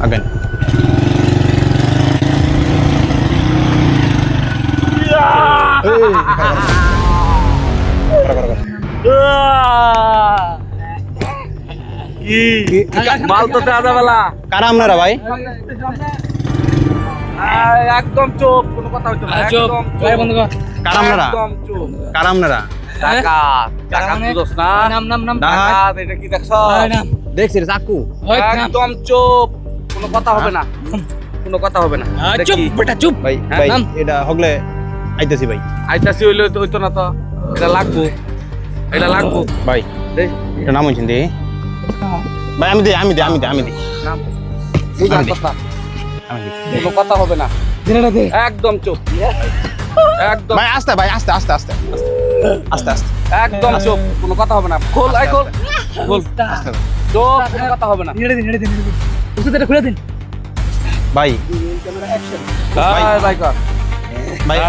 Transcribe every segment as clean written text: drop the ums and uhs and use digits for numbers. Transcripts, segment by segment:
Again মাল তো দাদা বেলা কারা আপনারা ভাই একদম চুপ কোনো কথা হচ্ছে না একদম ভাই বন্ধ কর কারা আপনারা একদম চুপ কারা আপনারা ডাকাত ডাকাত বুঝছ না নাম ডাকাত এটা কি দেখছো নাম দেখছি রে চাকু একদম চুপ কোনো কথা হবে না কোনো কথা হবে না চুপ বেটা চুপ ভাই হ্যাঁ, ভাই নাম। এটা হগলে আইতেছি ভাই আইতাছি হইলে তো হইতো না তো এটা লাগবো এটা লাগবো ভাই দেখ এটা নাম হইছেন দি ভাই আমি দিই নাম বুঝার কথা আমি দিই কোনো কথা হবে না দিনাটা দে একদম চুপ একদম ভাই আস্তে একদম চুপ কোনো কথা হবে না খোল আই খোল খোল চুপ কোনো কথা হবে না নেড়ে দে ওষুধটা খুলে দিন ভাই ভাই কর ভাই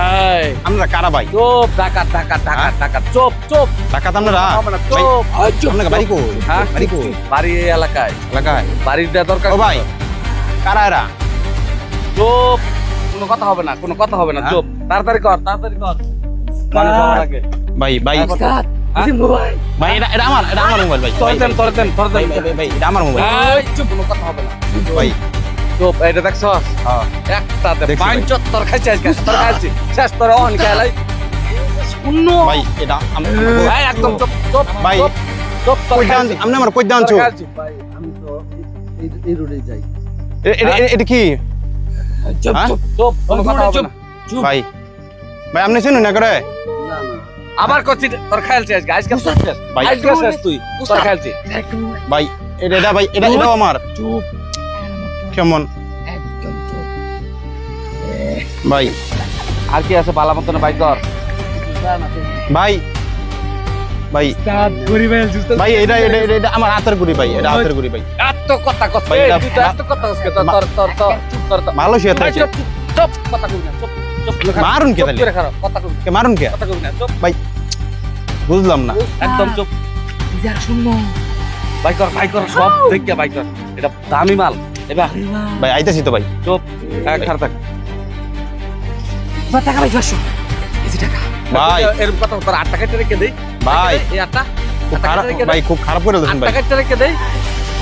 আমরা কারা ভাই চুপ ডাকাত ডাকাত ডাকাত ডাকাত চুপ চুপ টাকা তো আমরা হবে না চুপ আপনাকে বাড়ি কই হ্যাঁ বাড়ি কই বাড়ি এই এলাকায় এলাকায় বাড়ির দেওয়া দরকার ও ভাই কারা এরা চুপ কোনো কথা হবে না কোনো কথা হবে না হ্যাঁ? চুপ তাড়াতাড়ি কর মানুষ হওয়ার আগে ভাই ভাই স্টার্ট এই মোবাইল ভাই এটা আমার মোবাইল ভাই তোর দেন ভাই ভাই এটা আমার মোবাইল চুপ কোনো কথা হবে না ভাই চুপ এটা দেখছস হ্যাঁ একটা দে দেখছি ভাই। 75 খাইছে আজকে তোর খাইছি শেষ তোর অন খাইলাই শূন্য ভাই এটা ভাই একদম চুপ চুপ ভাই, চুপ, চুপ তোর কই দান খাইছি আপনি আমার কই দান তোর চুপ খাইছি ভাই আমি তো এই রোডে যাই এটা কি চুপ হ্যাঁ? চুপ চুপ কোনো কথা হবে না চুপ ভাই ভাই আপনি শুনুন না করে আবার করছি তোর খাইলছি আজকে আজকে শেষ ভাই। আজকে শেষ তুই তোর খাইলছি ভাই এটা ভাই এটাও আমার চুপ কেমন একদম চুপ ভাই আর কি আছে বালা মতন বাইক কর ভাই ভাই স্টার্ট করি ভাই জুস ভাই এটা আমার হাতের গুড়ি ভাই এটা হাতের গুড়ি ভাই এত কথা কস ভাই, এটা- তুই তো এত কথা কস তোর তোর মালয়েশিয়া ভাই, থেকে চুপ চুপ কথা কই না চুপ চুপ মারুন কে চুপ তাহলে? করে খারাপ কথা কই কে মারুন কে কথা কই না চুপ বুঝলাম না একদম চুপ যার শুনো বাইক কর সব দেখে বাইক কর এটা দামি মাল এবার ভাই আইতাছি তো ভাই চুপ এক খারাপ থাক টাকা ভাই 500 এই টাকা ভাই এরকম কথা তোর 8 টাকা রেখে দেই ভাই এই 8টা খুব খারাপ ভাই খুব খারাপ করে দিয়েছেন 8 ভাই টাকা রেখে দেই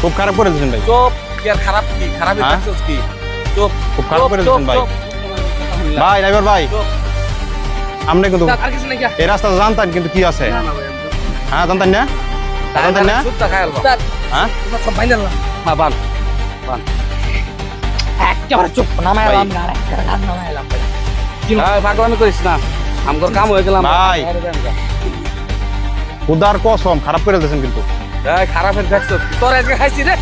খুব খারাপ করে দিয়েছেন ভাই চুপ কি আর খারাপ কি খারাপই হ্যাঁ? করছস কি চুপ খুব খারাপ করে দিয়েছেন ভাই চুপ। ভাই ড্রাইভার ভাই চুপ। আপনি কিন্তু আর কিছু নাই এই রাস্তা জানতেন কিন্তু কি আছে না না ভাই হ্যাঁ জানতেন না জানতেন না সুদটা খাইল স্টার্ট হ্যাঁ তোমার সব বাইন্দা না হ্যাঁ বান একেবারে চুপ নামায় ভাই। এলাম না একটা গান নামায় এলাম ভাই হ্যাঁ ভাগবানি করিস না আমগর কাম হয়ে গেলাম ভাই। উদার কসম খারাপ করে দিয়েছেন কিন্তু এই খারাপের দেখছস তোর আজকে খাইছি রে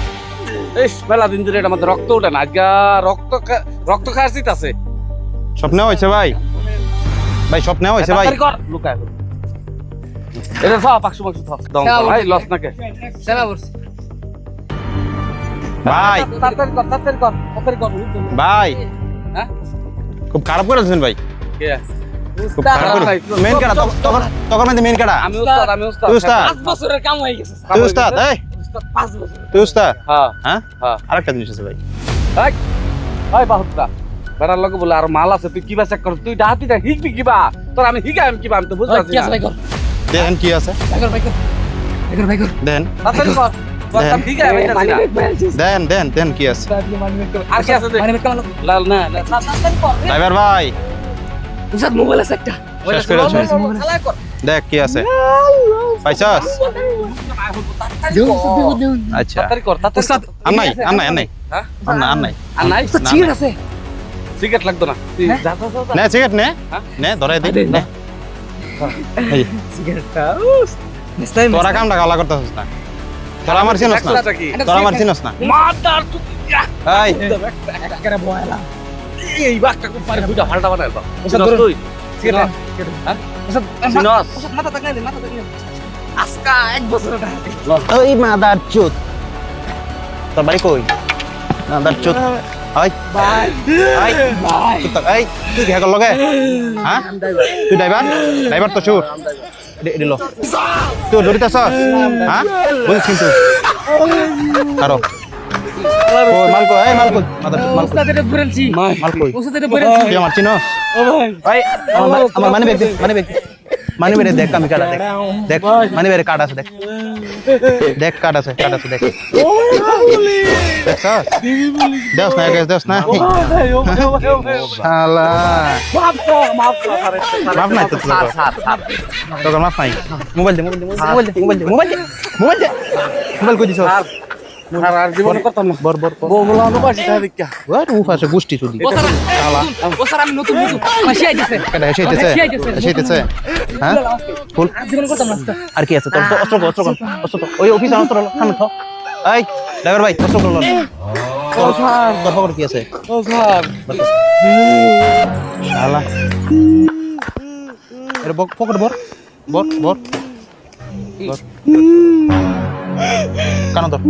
ইস মেলা দিন ধরে এটা আমাদের রক্ত ওঠে না আজকে রক্ত খাওয়ার চিত আছে স্বপ্নে হয়েছে ভাই ভাই স্বপ্নে হয়েছে ভাই তাড়াতাড়ি কর লুকায় এটা সব পাকসু সব দম কর, ভাই লস নাকে সেবা করছি ভাই তাড়াতাড়ি কর ভাই হ্যাঁ খুব খারাপ করে দিয়েছেন ভাই কে খুব খারাপ করে মেন কাটা তখন মানে মেন কাটা আমি উস্তাদ তুই উস্তাদ 5 বছরের কাম হয়ে গেছে তুই উস্তাদ এই 5 বছর তুই উস্তাদ হ্যাঁ হ্যাঁ হ্যাঁ আরেকটা জিনিস আছে ভাই এই ভাই বাহুটা বেড়ার লগে বলে আর মাল আছে তুই কিবা চেক কর তুই ডাহাতিটা হিকবি কিবা তোর আমি হিগাম কিবা আমি তো বুঝতে পারছি কি আছে না ভাই কর দেখেন কি আছে ভাই কর দেন তাড়াতাড়ি কর তোর হিগাম পাইতাছি না দেন কি আছে আর কি আছে দেখ লাল না তাড়াতাড়ি কর ড্রাইভার ভাই উসাদ মোবাইল আছে একটা শেষ করে আছে চালাই কর দেখ কি আছে পাইছাস আচ্ছা তাড়াতাড়ি কর তাড়াতাড়ি আর নাই হ্যাঁ আর নাই আর নাই তো চিড় আছে সিগারেট লাগতো না তুই হ্যাঁ? যা যা যা নে সিগারেট নে হ্যাঁ? নে ধরে দে দে, নে এই সিগারেটটা নেস্তাই তোরা কামটা গালা করতেছিস না তোরা আমার চিনস না দেখছটা কি তোরা আমার চিনস না মাদার তুই এই একটা বয়লা এই বাঘটা খুব পারে বুঝা ফালটা বানাই দাও ওসব চিনস ধরুন। তুই সিগারেট হ্যাঁ ওসব চিনস ওসব মাথা তাকাই দে আজকা 1 বছর ওটা ওই মাদার চুত তোর বাড়ি কই মাদার চুত আই ভাই আই ভাই এই তুই কি লগে হ্যাঁ তুই ড্রাইভার তো চুর দিল তুই দৌড়িতেছস হ্যাঁ বলছিস কিন্তু কারো কই মাল কই এই মাল কই মাদার চোদ মাল কই ওস্তাদ এটা বলেছি মাল কই ওস্তাদ এটা বলেছি তুই আমার চিনস ও ভাই ভাই আমার মানি ব্যাগ দে মানি ব্যাগ দেখ আমি কাটা দেখ মানি ব্যাগে কার্ড আছে দেখ কার্ড আছে দেখ দেখছ দেখ না শালা মাফ কর মাফ নাই তো স্যার স্যার স্যার তোর মাফ নাই মোবাইল দে মোবাইল কই দিছ আর আর জীবন করতাম না বর বগুলো অনুবাসী তাই দেখা ওয়াট উফাসে গুষ্টি চুদি ওস্তাদ আমি নতুন মাসি আইতেছে কেডা এসেইতেছে হ্যাঁ ফুল জীবন করতাম না ওস্তাদ। আর কি আছে তোর তো অস্ত্র ওই অফিস অস্ত্র সামনে থ এই ড্রাইভার ভাই অস্ত্র লন ও স্যার তোর খবর কি আছে ও স্যার শালা এর পকেট বর কানো ধর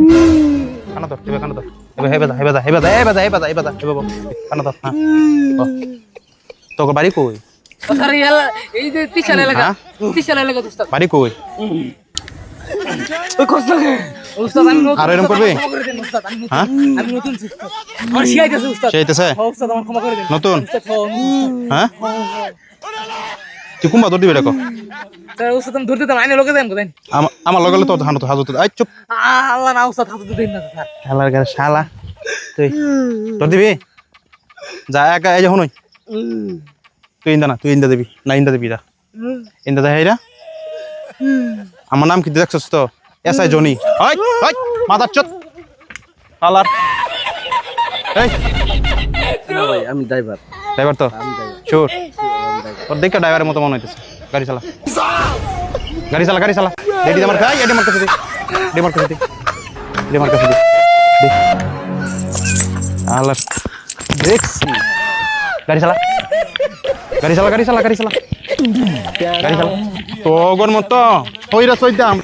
এবার কানো ধর এবার হেবাদা কানো ধর হ্যাঁ তোকে বাড়ি কই ওস্তাদ এই যে তিশাল এলাকা ওস্তাদ বাড়ি কই ওই কষ্ট লাগে ওস্তাদ আমি নতুন আর এরকম করবি? ক্ষমা করে দেন ওস্তাদ হ্যাঁ আমি নতুন ওস্তাদ আমার শিয়াইতেছে ওস্তাদ সেইতেছে ওস্তাদ আমার ক্ষমা করে দেন নতুন ওস্তাদ হ্যাঁ তুই কুম্বা দৌড় দিবি দেখো ওস্তাদ আমি ধরতে আইনে লোকে দেন কোথায় আমার লগালে তো হাজত আই চুপ আল্লাহ না ওস্তাদ হাতে দেন না স্যার শালার গায়ে শালা তুই তোর দিবি যা একা এই যে শুনুই তুই ইন্দা দিবি না ইন্দা দিবি ইন্দা দেয় এইরা আমার নাম কি দেখছস তো এসআই জনি ওই মাদার চোদ শালার এই ভাই আমি ড্রাইভার ড্রাইভার তো শিওর তোর দেখে ড্রাইভারের মতো মনে হইতেছে গাড়ি চালা রেডি আমার কাছে এডি আমার কাছে দে আল্লাহ দেখছি গাড়ি চালা তোগর মতো হইরা চইতাম